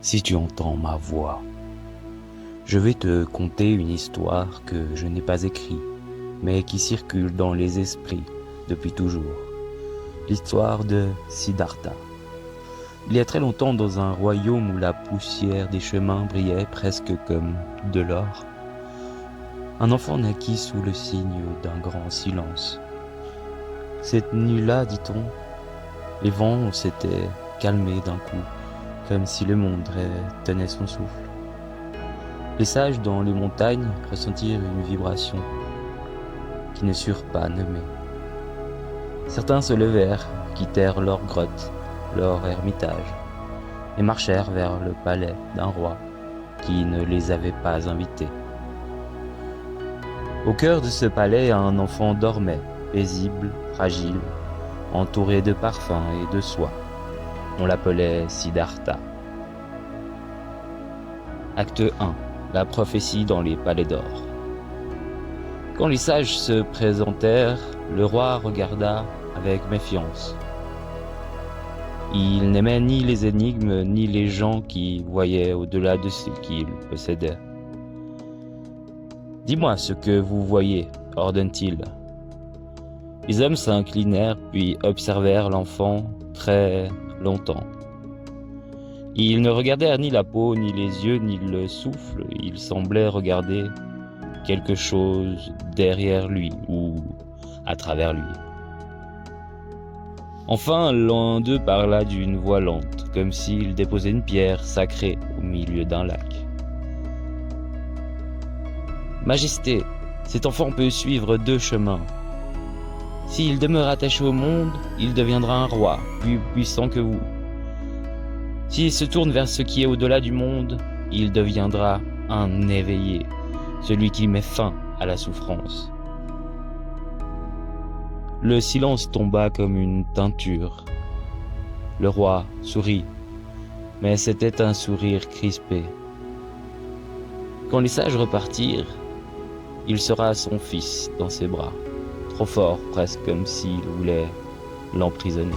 Si tu entends ma voix, je vais te conter une histoire que je n'ai pas écrite, mais qui circule dans les esprits depuis toujours. L'histoire de Siddhartha. Il y a très longtemps, dans un royaume où la poussière des chemins brillait presque comme de l'or, un enfant naquit sous le signe d'un grand silence. Cette nuit-là, dit-on, les vents s'étaient calmés d'un coup, comme si le monde tenait son souffle. Les sages dans les montagnes ressentirent une vibration qui ne surent pas nommer. Certains se levèrent, quittèrent leur grotte, leur ermitage, et marchèrent vers le palais d'un roi qui ne les avait pas invités. Au cœur de ce palais, un enfant dormait, paisible, fragile, entouré de parfums et de soie. On l'appelait Siddhartha. Acte 1. La prophétie dans les palais d'or. Quand les sages se présentèrent, le roi regarda avec méfiance. Il n'aimait ni les énigmes, ni les gens qui voyaient au-delà de ce qu'ils possédaient. « Dis-moi ce que vous voyez, » ordonne-t-il. Les hommes s'inclinèrent puis observèrent l'enfant très longtemps. Ils ne regardèrent ni la peau, ni les yeux, ni le souffle. Ils semblaient regarder quelque chose derrière lui ou à travers lui. Enfin, l'un d'eux parla d'une voix lente, comme s'il déposait une pierre sacrée au milieu d'un lac. « Majesté, cet enfant peut suivre deux chemins. S'il demeure attaché au monde, il deviendra un roi, plus puissant que vous. S'il se tourne vers ce qui est au-delà du monde, il deviendra un éveillé, celui qui met fin à la souffrance. » Le silence tomba comme une teinture. Le roi sourit, mais c'était un sourire crispé. Quand les sages repartirent, il serra son fils dans ses bras, trop fort, presque comme s'il voulait l'emprisonner.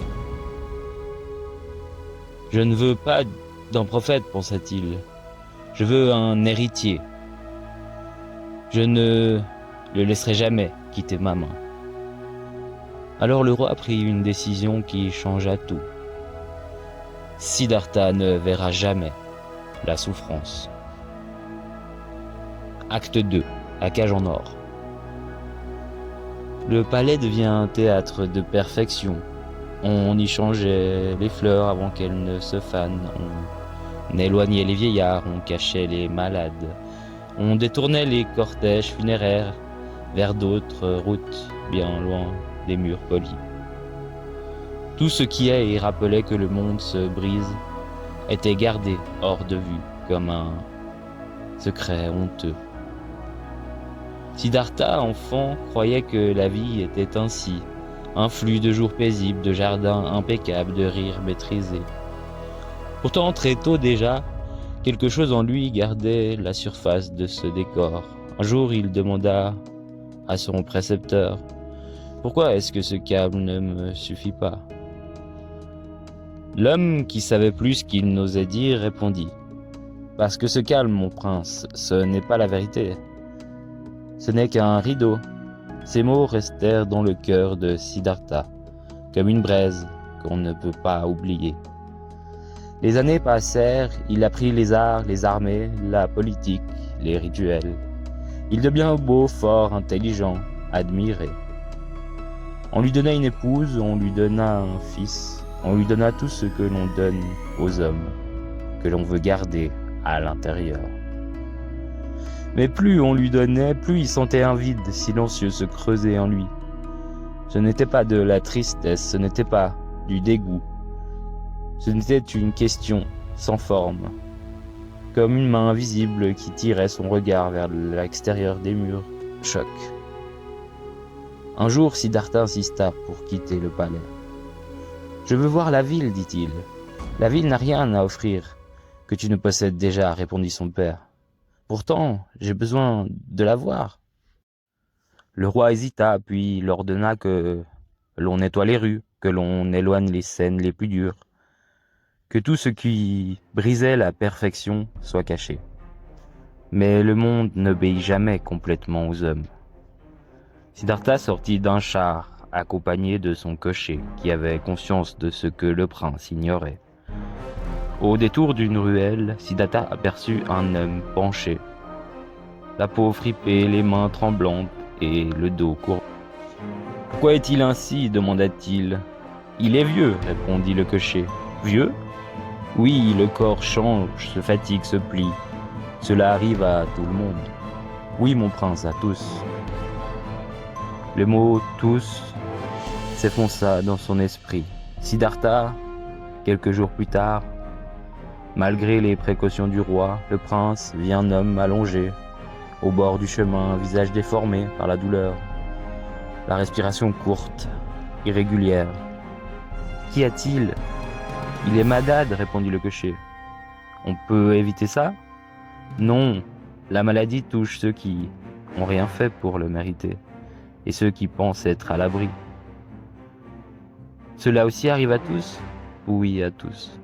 « Je ne veux pas d'un prophète, pensa-t-il. Je veux un héritier. Je ne le laisserai jamais quitter ma main. » Alors le roi prit une décision qui changea tout. Siddhartha ne verra jamais la souffrance. Acte 2. La cage en or. Le palais devient un théâtre de perfection. On y changeait les fleurs avant qu'elles ne se fanent. On éloignait les vieillards, on cachait les malades. On détournait les cortèges funéraires vers d'autres routes, bien loin des murs polis. Tout ce qui est et rappelait que le monde se brise était gardé hors de vue comme un secret honteux. Siddhartha, enfant, croyait que la vie était ainsi, un flux de jours paisibles, de jardins impeccables, de rires maîtrisés. Pourtant, très tôt déjà, quelque chose en lui gardait la surface de ce décor. Un jour, il demanda à son précepteur: « Pourquoi est-ce que ce calme ne me suffit pas ?» L'homme, qui savait plus qu'il n'osait dire, répondit: « Parce que ce calme, mon prince, ce n'est pas la vérité. Ce n'est qu'un rideau. » Ces mots restèrent dans le cœur de Siddhartha, comme une braise qu'on ne peut pas oublier. Les années passèrent, il apprit les arts, les armées, la politique, les rituels. Il devint beau, fort, intelligent, admiré. On lui donna une épouse, on lui donna un fils, on lui donna tout ce que l'on donne aux hommes, que l'on veut garder à l'intérieur. Mais plus on lui donnait, plus il sentait un vide silencieux se creuser en lui. Ce n'était pas de la tristesse, ce n'était pas du dégoût. Ce n'était une question sans forme, comme une main invisible qui tirait son regard vers l'extérieur des murs. Choc. Un jour, Siddhartha insista pour quitter le palais. « Je veux voir la ville, dit-il. La ville n'a rien à offrir que tu ne possèdes déjà, répondit son père. Pourtant, j'ai besoin de la voir. » Le roi hésita, puis il ordonna que l'on nettoie les rues, que l'on éloigne les scènes les plus dures. que tout ce qui brisait la perfection soit caché. Mais le monde n'obéit jamais complètement aux hommes. Siddhartha sortit d'un char, accompagné de son cocher, qui avait conscience de ce que le prince ignorait. Au détour d'une ruelle, Siddhartha aperçut un homme penché, la peau fripée, les mains tremblantes et le dos courbé. « Pourquoi est-il ainsi » demanda-t-il. « Il est vieux » répondit le cocher. « Vieux ? Oui, le corps change, se fatigue, se plie. Cela arrive à tout le monde. Oui, mon prince, à tous. » Le mot « tous » s'effonça dans son esprit. Siddhartha, quelques jours plus tard, malgré les précautions du roi, le prince vit un homme allongé, au bord du chemin, un visage déformé par la douleur, la respiration courte, irrégulière. « Qu'y a-t-il ? » ?»« Il est malade, répondit le cocher. « On peut éviter ça ? » ?»« Non, la maladie touche ceux qui n'ont rien fait pour le mériter, et ceux qui pensent être à l'abri. »« Cela aussi arrive à tous ? » ?»« Oui, à tous. »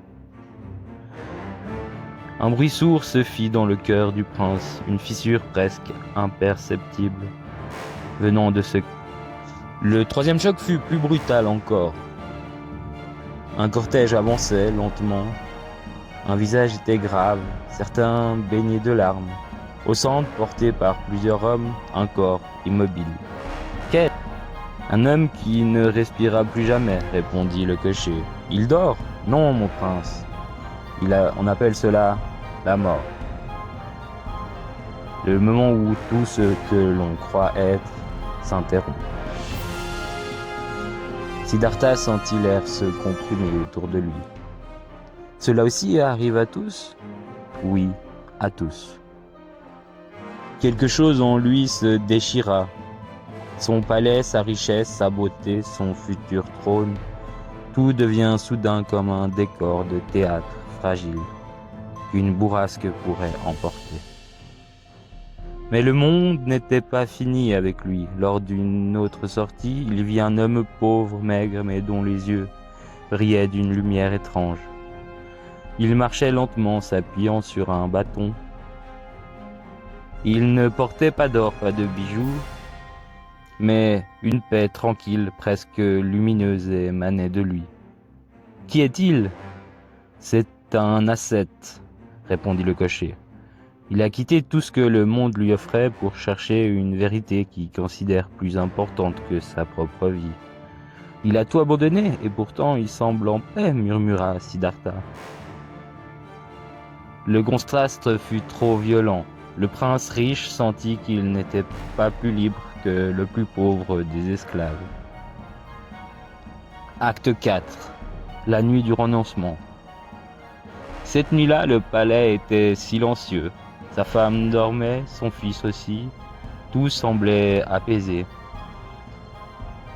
Un bruit sourd se fit dans le cœur du prince, une fissure presque imperceptible venant de ce... Le troisième choc fut plus brutal encore. Un cortège avançait lentement. Un visage était grave, certains baignaient de larmes. Au centre, porté par plusieurs hommes, un corps immobile. « Qu'est-ce ? » ?»« Un homme qui ne respira plus jamais, répondit le cocher. « Il dort ? Non, mon prince. On appelle cela la mort. Le moment où tout ce que l'on croit être s'interrompt. » Siddhartha sentit l'air se comprimer autour de lui. « Cela aussi arrive à tous ? » ?»« Oui, à tous. » Quelque chose en lui se déchira. Son palais, sa richesse, sa beauté, son futur trône, tout devient soudain comme un décor de théâtre fragile qu'une bourrasque pourrait emporter. Mais le monde n'était pas fini avec lui. Lors d'une autre sortie, il vit un homme pauvre, maigre, mais dont les yeux brillaient d'une lumière étrange. Il marchait lentement, s'appuyant sur un bâton. Il ne portait pas d'or, pas de bijoux, mais une paix tranquille, presque lumineuse, émanait de lui. « Qui est-il ? » ?»« C'est un ascète, » répondit le cocher. « Il a quitté tout ce que le monde lui offrait pour chercher une vérité qu'il considère plus importante que sa propre vie. Il a tout abandonné et pourtant il semble en paix, » murmura Siddhartha. Le contraste fut trop violent. Le prince riche sentit qu'il n'était pas plus libre que le plus pauvre des esclaves. Acte 4. La nuit du renoncement. Cette nuit-là, le palais était silencieux. Sa femme dormait, son fils aussi. Tout semblait apaisé.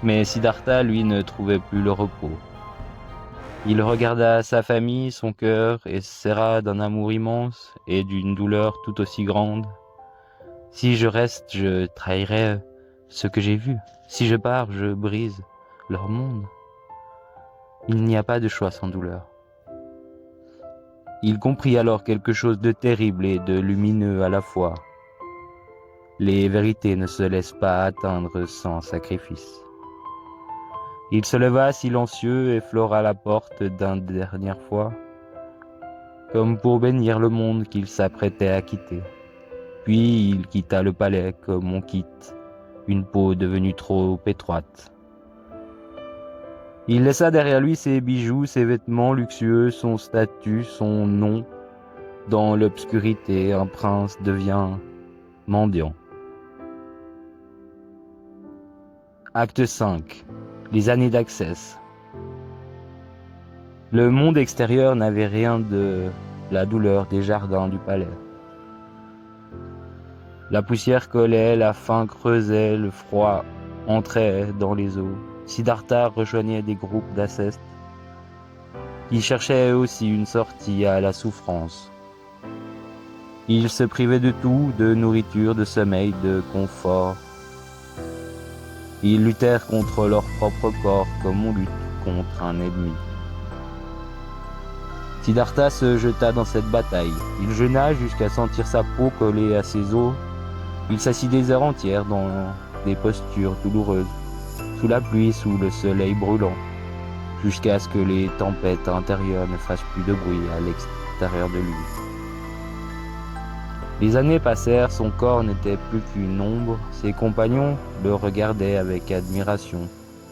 Mais Siddhartha, lui, ne trouvait plus le repos. Il regarda sa famille, son cœur, et se serra d'un amour immense et d'une douleur tout aussi grande. « Si je reste, je trahirai ce que j'ai vu. Si je pars, je brise leur monde. Il n'y a pas de choix sans douleur. » Il comprit alors quelque chose de terrible et de lumineux à la fois. Les vérités ne se laissent pas atteindre sans sacrifice. Il se leva silencieux et flora la porte d'une dernière fois, comme pour bénir le monde qu'il s'apprêtait à quitter. Puis il quitta le palais comme on quitte une peau devenue trop étroite. Il laissa derrière lui ses bijoux, ses vêtements luxueux, son statut, son nom. Dans l'obscurité, un prince devient mendiant. Acte 5. Les années d'Axès. Le monde extérieur n'avait rien de la douleur des jardins du palais. La poussière collait, la faim creusait, le froid entrait dans les os. Siddhartha rejoignait des groupes d'ascètes qui cherchaient aussi une sortie à la souffrance. Ils se privaient de tout, de nourriture, de sommeil, de confort. Ils luttèrent contre leur propre corps comme on lutte contre un ennemi. Siddhartha se jeta dans cette bataille. Il jeûna jusqu'à sentir sa peau collée à ses os. Il s'assit des heures entières dans des postures douloureuses, sous la pluie, sous le soleil brûlant, jusqu'à ce que les tempêtes intérieures ne fassent plus de bruit à l'extérieur de lui. Les années passèrent, son corps n'était plus qu'une ombre, ses compagnons le regardaient avec admiration.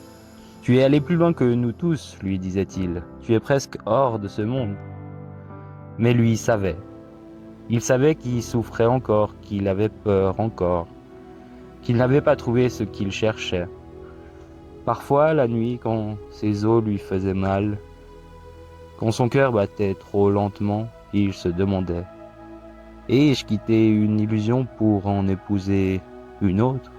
« Tu es allé plus loin que nous tous, lui disait-il, tu es presque hors de ce monde. » Mais lui savait. Il savait qu'il souffrait encore, qu'il avait peur encore, qu'il n'avait pas trouvé ce qu'il cherchait. Parfois, la nuit, quand ses os lui faisaient mal, quand son cœur battait trop lentement, il se demandait: ai-je quitté une illusion pour en épouser une autre?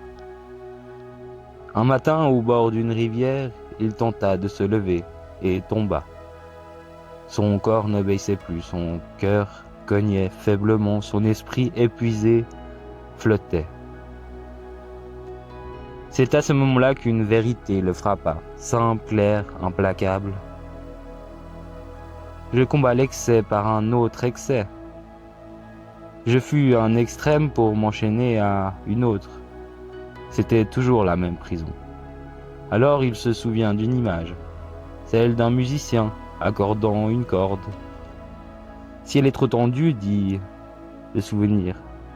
Un matin, au bord d'une rivière, il tenta de se lever et tomba. Son corps ne baissait plus, son cœur cognait faiblement, son esprit épuisé flottait. C'est à ce moment-là qu'une vérité le frappa, simple, claire, implacable. Je combats l'excès par un autre excès. Je fus un extrême pour m'enchaîner à une autre. C'était toujours la même prison. Alors il se souvient d'une image, celle d'un musicien accordant une corde. Si elle est trop tendue, dit le souvenir,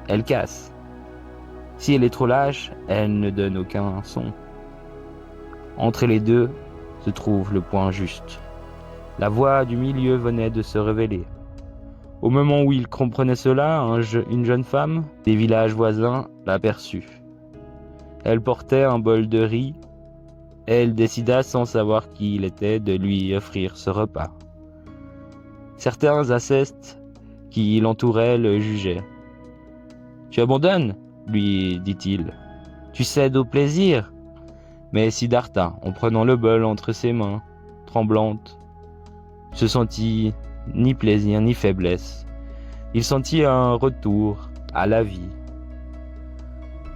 elle casse. Si elle est trop lâche, elle ne donne aucun son. Entre les deux se trouve le point juste. La voix du milieu venait de se révéler. Au moment où il comprenait cela, une jeune femme des villages voisins l'aperçut. Elle portait un bol de riz. Elle décida, sans savoir qui il était, de lui offrir ce repas. Certains ascètes qui l'entouraient le jugeaient. « Tu abandonnes ?» lui dit-il. « Tu cèdes au plaisir ?» Mais Siddhartha, en prenant le bol entre ses mains, tremblantes, se sentit ni plaisir ni faiblesse. Il sentit un retour à la vie.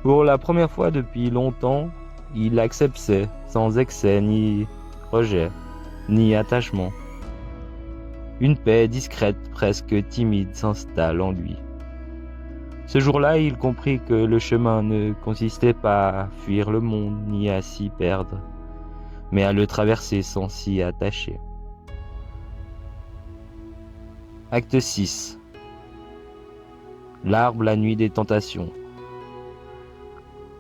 Pour la première fois depuis longtemps, il acceptait sans excès ni rejet, ni attachement. Une paix discrète, presque timide, s'installe en lui. Ce jour-là, il comprit que le chemin ne consistait pas à fuir le monde, ni à s'y perdre, mais à le traverser sans s'y attacher. Acte 6. L'arbre, la nuit des tentations.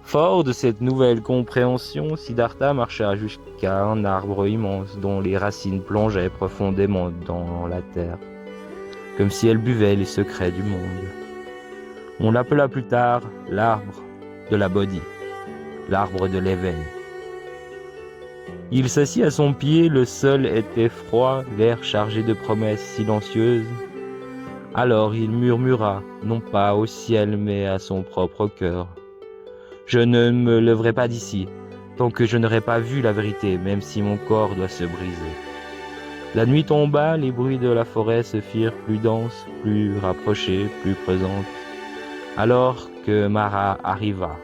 Fort de cette nouvelle compréhension, Siddhartha marcha jusqu'à un arbre immense dont les racines plongeaient profondément dans la terre, comme si elles buvaient les secrets du monde. On l'appela plus tard l'arbre de la Bodhi, l'arbre de l'éveil. Il s'assit à son pied, le sol était froid, l'air chargé de promesses silencieuses. Alors il murmura, non pas au ciel, mais à son propre cœur. « Je ne me lèverai pas d'ici, tant que je n'aurai pas vu la vérité, même si mon corps doit se briser. » La nuit tomba, les bruits de la forêt se firent plus denses, plus rapprochés, plus présentes. Alors que Mara arriva.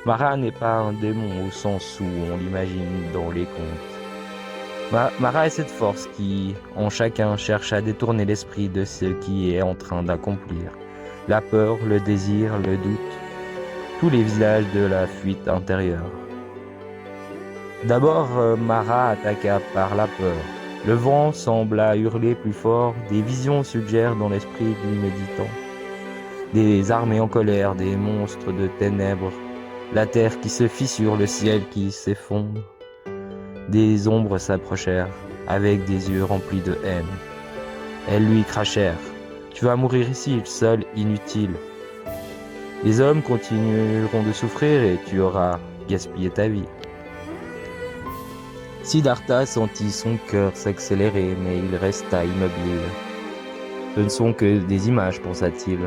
Mara n'est pas un démon au sens où on l'imagine dans les contes. Mara est cette force qui, en chacun, cherche à détourner l'esprit de ce qui est en train d'accomplir. La peur, le désir, le doute, tous les visages de la fuite intérieure. D'abord, Mara attaqua par la peur. Le vent sembla hurler plus fort, des visions suggèrent dans l'esprit du méditant. Des armées en colère, des monstres de ténèbres, la terre qui se fissure, le ciel qui s'effondre. Des ombres s'approchèrent, avec des yeux remplis de haine. Elles lui crachèrent. « Tu vas mourir ici, seul, inutile. Les hommes continueront de souffrir et tu auras gaspillé ta vie. » Siddhartha sentit son cœur s'accélérer, mais il resta immobile. « Ce ne sont que des images, pensa-t-il.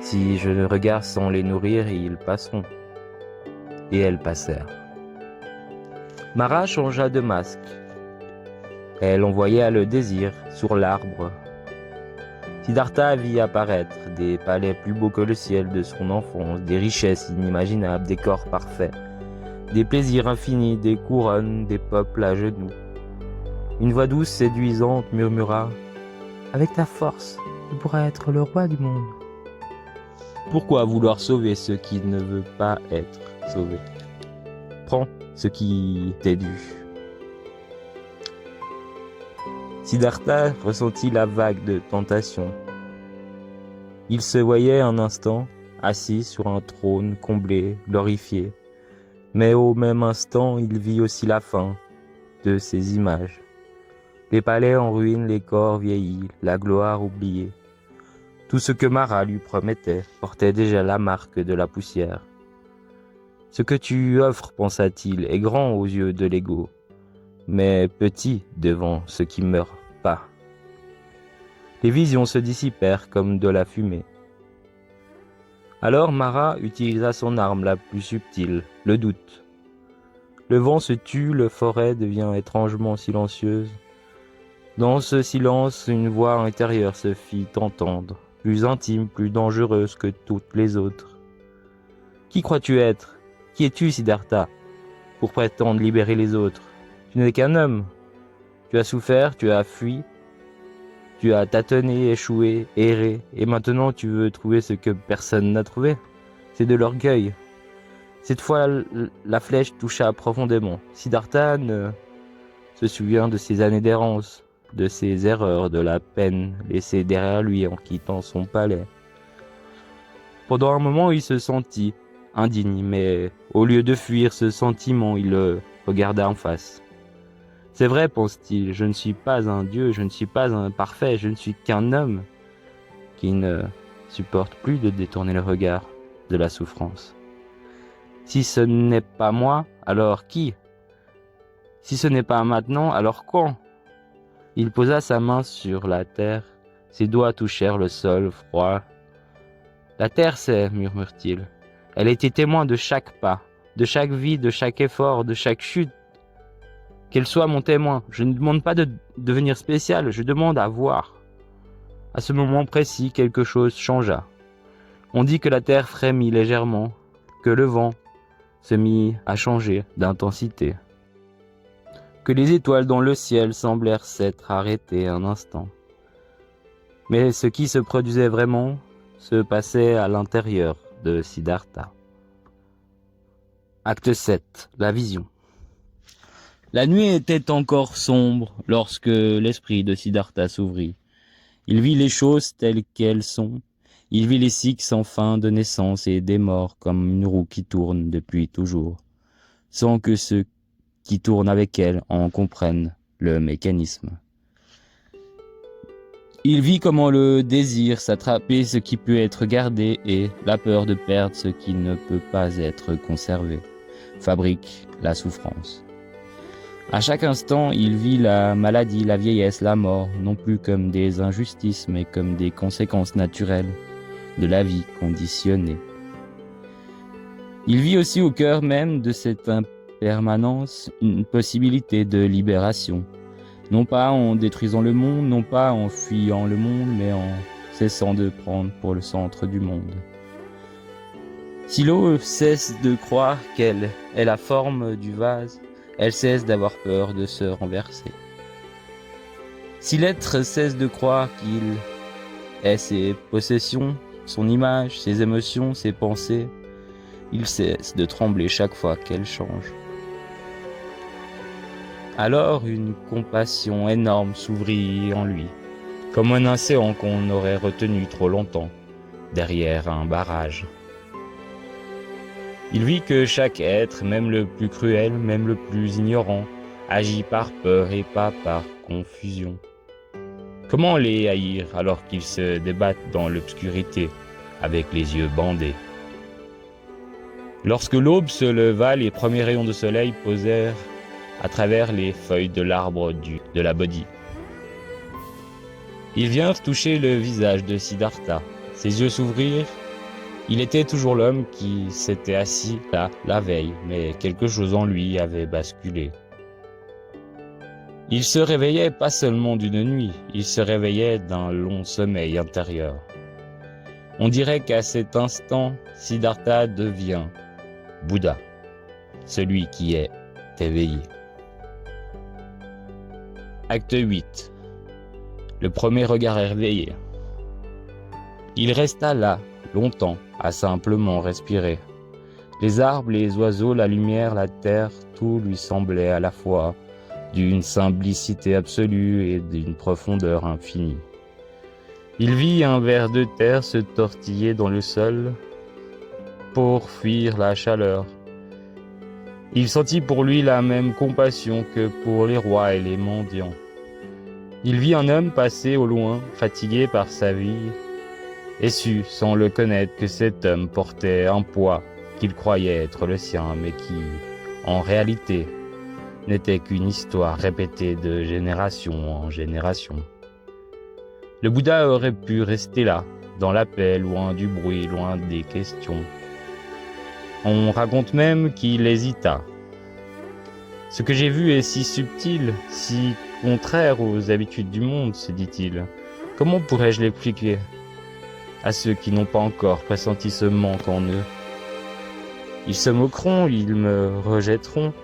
Si je ne regarde sans les nourrir, ils passeront. » Et elles passèrent. Mara changea de masque. Elle envoya le désir sur l'arbre. Siddhartha vit apparaître des palais plus beaux que le ciel de son enfance, des richesses inimaginables, des corps parfaits, des plaisirs infinis, des couronnes, des peuples à genoux. Une voix douce, séduisante, murmura Avec ta force, tu pourras être le roi du monde. Pourquoi vouloir sauver ce qui ne veut pas être sauvé? Prends ce qui t'est dû. Siddhartha ressentit la vague de tentation. Il se voyait un instant assis sur un trône comblé, glorifié. Mais au même instant, il vit aussi la fin de ces images. Les palais en ruine, les corps vieillis, la gloire oubliée. Tout ce que Mara lui promettait portait déjà la marque de la poussière. Ce que tu offres, pensa-t-il, est grand aux yeux de l'ego, mais petit devant ce qui meurt pas. Les visions se dissipèrent comme de la fumée. Alors Mara utilisa son arme la plus subtile, le doute. Le vent se tut, la forêt devient étrangement silencieuse. Dans ce silence, une voix intérieure se fit entendre, plus intime, plus dangereuse que toutes les autres. Qui crois-tu être? Qui es-tu, Siddhartha, pour prétendre libérer les autres? Tu n'es qu'un homme. Tu as souffert, tu as fui, tu as tâtonné, échoué, erré, et maintenant tu veux trouver ce que personne n'a trouvé. C'est de l'orgueil. Cette fois, la flèche toucha profondément. Siddhartha se souvient de ses années d'errance, de ses erreurs, de la peine laissée derrière lui en quittant son palais. Pendant un moment, il se sentit indigne, mais au lieu de fuir ce sentiment, il le regarda en face. C'est vrai, pense-t-il, je ne suis pas un dieu, je ne suis pas un parfait, je ne suis qu'un homme qui ne supporte plus de détourner le regard de la souffrance. Si ce n'est pas moi, alors qui? Si ce n'est pas maintenant, alors quand? Il posa sa main sur la terre, ses doigts touchèrent le sol froid. La terre sait, murmure-t-il. Elle était témoin de chaque pas, de chaque vie, de chaque effort, de chaque chute. Qu'elle soit mon témoin. Je ne demande pas de devenir spécial, je demande à voir. À ce moment précis, quelque chose changea. On dit que la terre frémit légèrement, que le vent se mit à changer d'intensité, que les étoiles dans le ciel semblèrent s'être arrêtées un instant. Mais ce qui se produisait vraiment se passait à l'intérieur de Siddhartha. Acte 7. La vision. La nuit était encore sombre lorsque l'esprit de Siddhartha s'ouvrit. Il vit les choses telles qu'elles sont. Il vit les cycles sans fin de naissance et des morts comme une roue qui tourne depuis toujours, sans que ceux qui tournent avec elle en comprennent le mécanisme. Il vit comment le désir s'attraper ce qui peut être gardé et la peur de perdre ce qui ne peut pas être conservé fabrique la souffrance. À chaque instant, il vit la maladie, la vieillesse, la mort, non plus comme des injustices, mais comme des conséquences naturelles de la vie conditionnée. Il vit aussi au cœur même de cette impermanence une possibilité de libération, non pas en détruisant le monde, non pas en fuyant le monde, mais en cessant de prendre pour le centre du monde. Si l'eau cesse de croire qu'elle est la forme du vase, elle cesse d'avoir peur de se renverser. Si l'être cesse de croire qu'il est ses possessions, son image, ses émotions, ses pensées, il cesse de trembler chaque fois qu'elle change. Alors une compassion énorme s'ouvrit en lui, comme un océan qu'on aurait retenu trop longtemps, derrière un barrage. Il vit que chaque être, même le plus cruel, même le plus ignorant, agit par peur et pas par confusion. Comment les haïr alors qu'ils se débattent dans l'obscurité, avec les yeux bandés? Lorsque l'aube se leva, les premiers rayons de soleil posèrent à travers les feuilles de l'arbre de la Bodhi. Ils vinrent toucher le visage de Siddhartha. Ses yeux s'ouvrirent. Il était toujours l'homme qui s'était assis là la veille, mais quelque chose en lui avait basculé. Il se réveillait pas seulement d'une nuit, il se réveillait d'un long sommeil intérieur. On dirait qu'à cet instant, Siddhartha devient Bouddha, celui qui est éveillé. Acte 8. le premier regard éveillé. Il resta là, longtemps, à simplement respirer. Les arbres, les oiseaux, la lumière, la terre, tout lui semblait à la fois d'une simplicité absolue et d'une profondeur infinie. Il vit un ver de terre se tortiller dans le sol pour fuir la chaleur. Il sentit pour lui la même compassion que pour les rois et les mendiants. Il vit un homme passer au loin, fatigué par sa vie, et sut, sans le connaître, que cet homme portait un poids qu'il croyait être le sien, mais qui, en réalité, n'était qu'une histoire répétée de génération en génération. Le Bouddha aurait pu rester là, dans la paix, loin du bruit, loin des questions. On raconte même qu'il hésita. Ce que j'ai vu est si subtil, si contraire aux habitudes du monde, se dit-il. Comment pourrais-je l'expliquer à ceux qui n'ont pas encore pressenti ce manque en eux? Ils se moqueront, ils me rejetteront,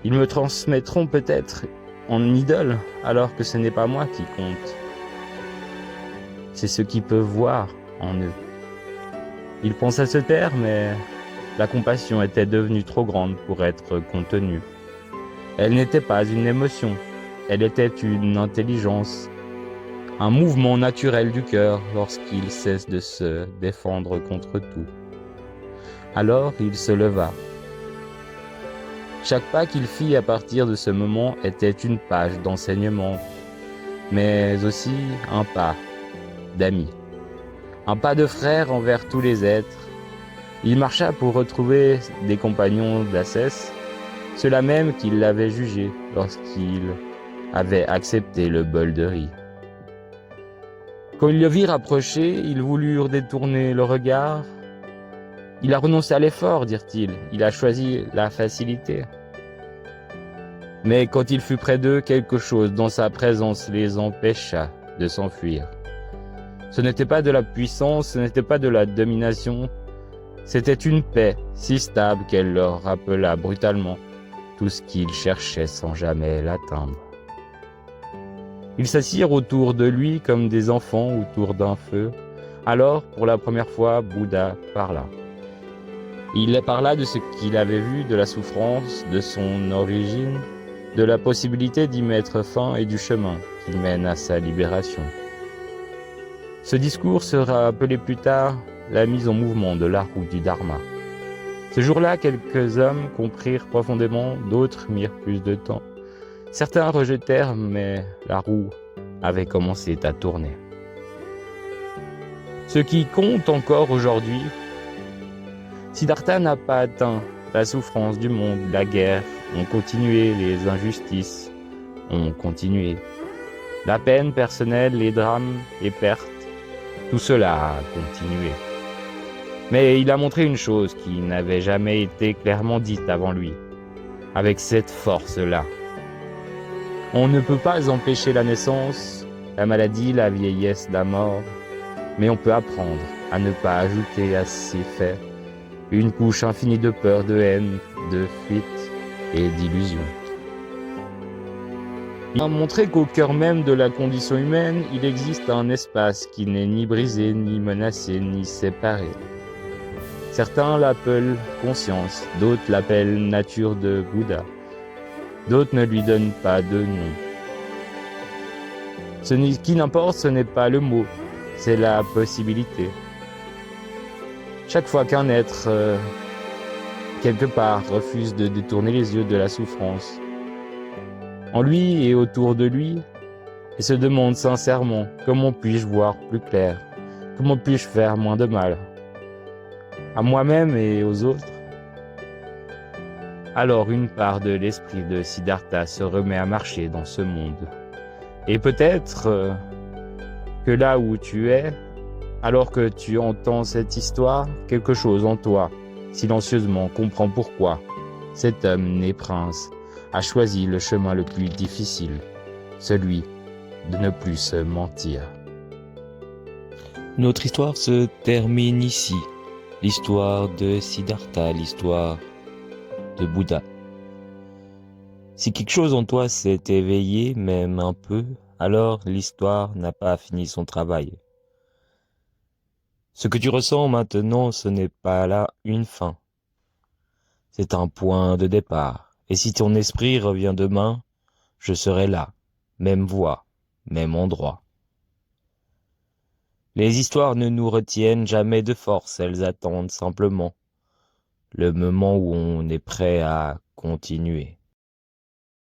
ils me transmettront peut-être en idole, alors que ce n'est pas moi qui compte. C'est ce qu'ils peuvent voir en eux. Il pensa se taire, mais la compassion était devenue trop grande pour être contenue. Elle n'était pas une émotion, elle était une intelligence, un mouvement naturel du cœur lorsqu'il cesse de se défendre contre tout. Alors il se leva. Chaque pas qu'il fit à partir de ce moment était une page d'enseignement, mais aussi un pas d'ami, un pas de frère envers tous les êtres. Il marcha pour retrouver des compagnons d'ascèse, ceux-là même qui l'avaient jugé lorsqu'il avait accepté le bol de riz. Quand ils le virent approcher, ils voulurent détourner le regard. Il a renoncé à l'effort, dirent-ils, il a choisi la facilité. Mais quand il fut près d'eux, quelque chose dans sa présence les empêcha de s'enfuir. Ce n'était pas de la puissance, ce n'était pas de la domination, c'était une paix si stable qu'elle leur rappela brutalement tout ce qu'ils cherchaient sans jamais l'atteindre. Ils s'assirent autour de lui comme des enfants autour d'un feu. Alors, pour la première fois, Bouddha parla. Il parla de ce qu'il avait vu, de la souffrance, de son origine, de la possibilité d'y mettre fin et du chemin qui mène à sa libération. Ce discours sera appelé plus tard la mise en mouvement de la roue du Dharma. Ce jour-là, quelques hommes comprirent profondément, d'autres mirent plus de temps. Certains rejetèrent, mais la roue avait commencé à tourner. Ce qui compte encore aujourd'hui, Siddhartha n'a pas atteint la souffrance du monde, la guerre ont continué, les injustices ont continué. La peine personnelle, les drames, les pertes, tout cela a continué. Mais il a montré une chose qui n'avait jamais été clairement dite avant lui, avec cette force-là. On ne peut pas empêcher la naissance, la maladie, la vieillesse, la mort, mais on peut apprendre à ne pas ajouter à ces faits une couche infinie de peur, de haine, de fuite et d'illusion. Il a montré qu'au cœur même de la condition humaine, il existe un espace qui n'est ni brisé, ni menacé, ni séparé. Certains l'appellent conscience, d'autres l'appellent nature de Bouddha, d'autres ne lui donnent pas de nom. Ce qui n'importe, ce n'est pas le mot, c'est la possibilité. Chaque fois qu'un être, quelque part, refuse de détourner les yeux de la souffrance, en lui et autour de lui, et se demande sincèrement comment puis-je voir plus clair, comment puis-je faire moins de mal, à moi-même et aux autres. Alors une part de l'esprit de Siddhartha se remet à marcher dans ce monde. Et peut-être que là où tu es, alors que tu entends cette histoire, quelque chose en toi, silencieusement, comprend pourquoi cet homme né prince a choisi le chemin le plus difficile, celui de ne plus se mentir. Notre histoire se termine ici. L'histoire de Siddhartha, l'histoire de Bouddha. Si quelque chose en toi s'est éveillé, même un peu, alors l'histoire n'a pas fini son travail. Ce que tu ressens maintenant, ce n'est pas là une fin. C'est un point de départ. Et si ton esprit revient demain, je serai là, même voix, même endroit. Les histoires ne nous retiennent jamais de force, elles attendent simplement le moment où on est prêt à continuer.